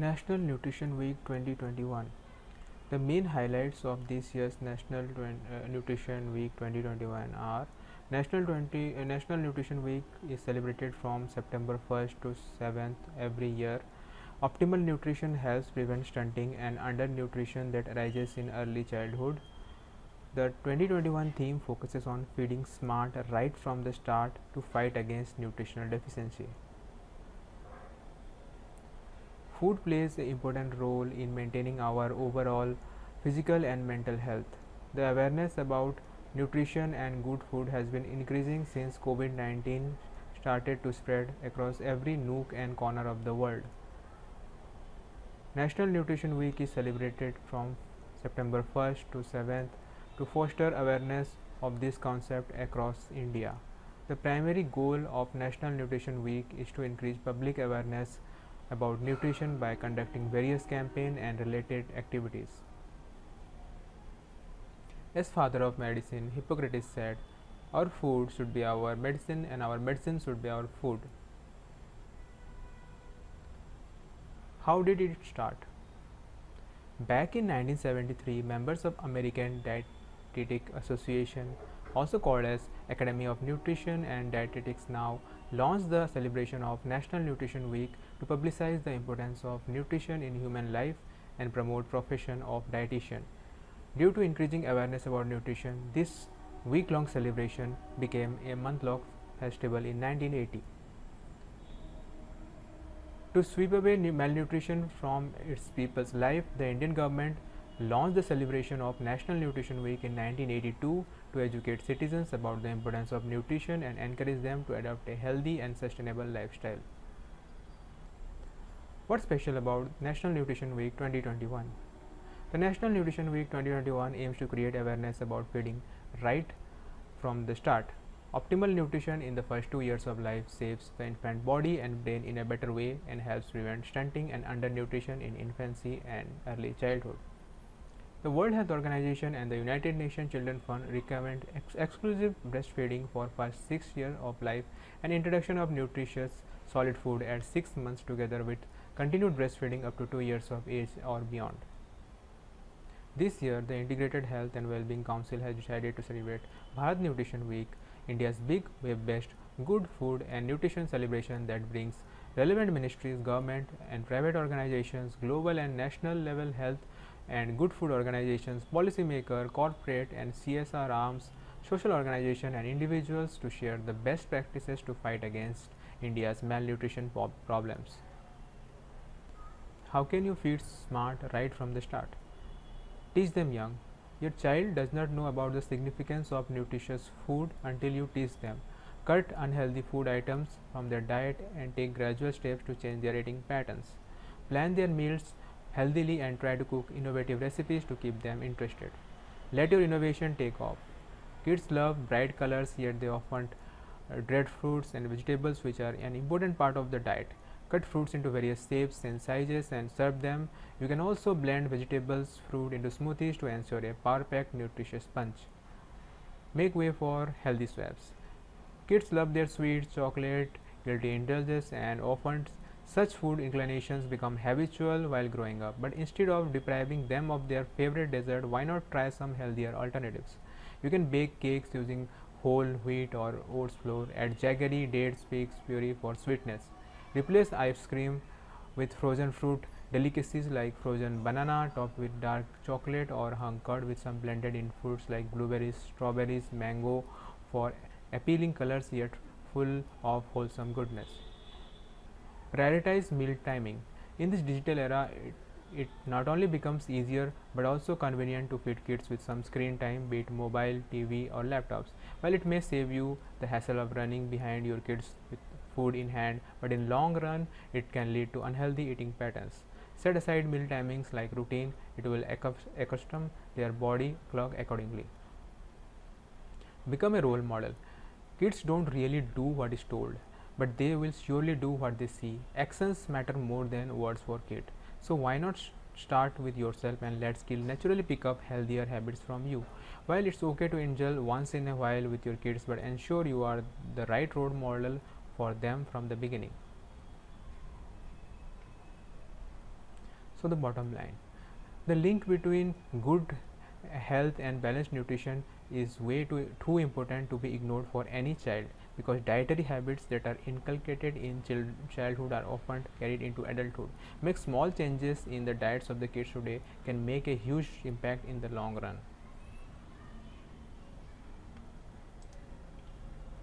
National Nutrition Week 2021. The main highlights of this year's Nutrition Week 2021 are National Nutrition Week is celebrated from September 1st to 7th every year. Optimal nutrition helps prevent stunting and undernutrition that arises in early childhood. The 2021 theme focuses on feeding smart right from the start to fight against nutritional deficiency. Food plays an important role in maintaining our overall physical and mental health. The awareness about nutrition and good food has been increasing since COVID 19 started to spread across every nook and corner of the world. National Nutrition Week is celebrated from September 1st to 7th to foster awareness of this concept across India. The primary goal of National Nutrition Week is to increase public awareness about nutrition by conducting various campaigns and related activities. As father of medicine, Hippocrates said, "Our food should be our medicine and our medicine should be our food." How did it start? Back in 1973, members of American Dietetic Association, also called as Academy of Nutrition and Dietetics now, launched the celebration of National Nutrition Week to publicize the importance of nutrition in human life and promote profession of dietitian. Due to increasing awareness about nutrition, this week-long celebration became a month-long festival in 1980. To sweep away malnutrition from its people's life, the Indian government launched the celebration of National Nutrition Week in 1982 to educate citizens about the importance of nutrition and encourage them to adopt a healthy and sustainable lifestyle. What's special about National Nutrition Week 2021? The National Nutrition Week 2021 aims to create awareness about feeding right from the start. Optimal nutrition in the first 2 years of life saves the infant body and brain in a better way and helps prevent stunting and undernutrition in infancy and early childhood. The World Health Organization and the United Nations Children Fund recommend exclusive breastfeeding for first 6 years of life and introduction of nutritious solid food at 6 months together with continued breastfeeding up to 2 years of age or beyond. This year, the Integrated Health and Wellbeing Council has decided to celebrate Bharat Nutrition Week, India's big web-based good food and nutrition celebration that brings relevant ministries, government and private organizations, global and national level health and good food organizations, policymakers, corporate and CSR arms, social organizations and individuals to share the best practices to fight against India's malnutrition problems. How can you feed smart right from the start? Teach them young. Your child does not know about the significance of nutritious food until you teach them. Cut unhealthy food items from their diet and take gradual steps to change their eating patterns. Plan their meals healthily and try to cook innovative recipes to keep them interested. Let your innovation take off. Kids love bright colors, yet they often dread fruits and vegetables, which are an important part of the diet. Cut fruits into various shapes and sizes and serve them. You can also blend vegetables, fruit into smoothies to ensure a power-packed, nutritious punch. Make way for healthy swaps. Kids love their sweets, chocolate, guilty indulgences, and often such food inclinations become habitual while growing up. But instead of depriving them of their favorite dessert, why not try some healthier alternatives? You can bake cakes using whole wheat or oats flour. Add jaggery, dates, figs, puree for sweetness. Replace ice cream with frozen fruit delicacies like frozen banana topped with dark chocolate or hung curd with some blended in fruits like blueberries, strawberries, mango for appealing colors yet full of wholesome goodness. Prioritize meal timing. In this digital era, it not only becomes easier but also convenient to feed kids with some screen time, be it mobile, TV, or laptops. While it may save you the hassle of running behind your kids with food in hand, but in long run, it can lead to unhealthy eating patterns. Set aside meal timings like routine, it will accustom their body clock accordingly. Become a role model. Kids don't really do what is told, but they will surely do what they see. Actions matter more than words for kids. So why not start with yourself and let skill naturally pick up healthier habits from you. While it's okay to indulge once in a while with your kids, but ensure you are the right role model for them from the beginning. So the bottom line, the link between good health and balanced nutrition is way too important to be ignored for any child, because dietary habits that are inculcated in childhood are often carried into adulthood. Make small changes in the diets of the kids today can make a huge impact in the long run.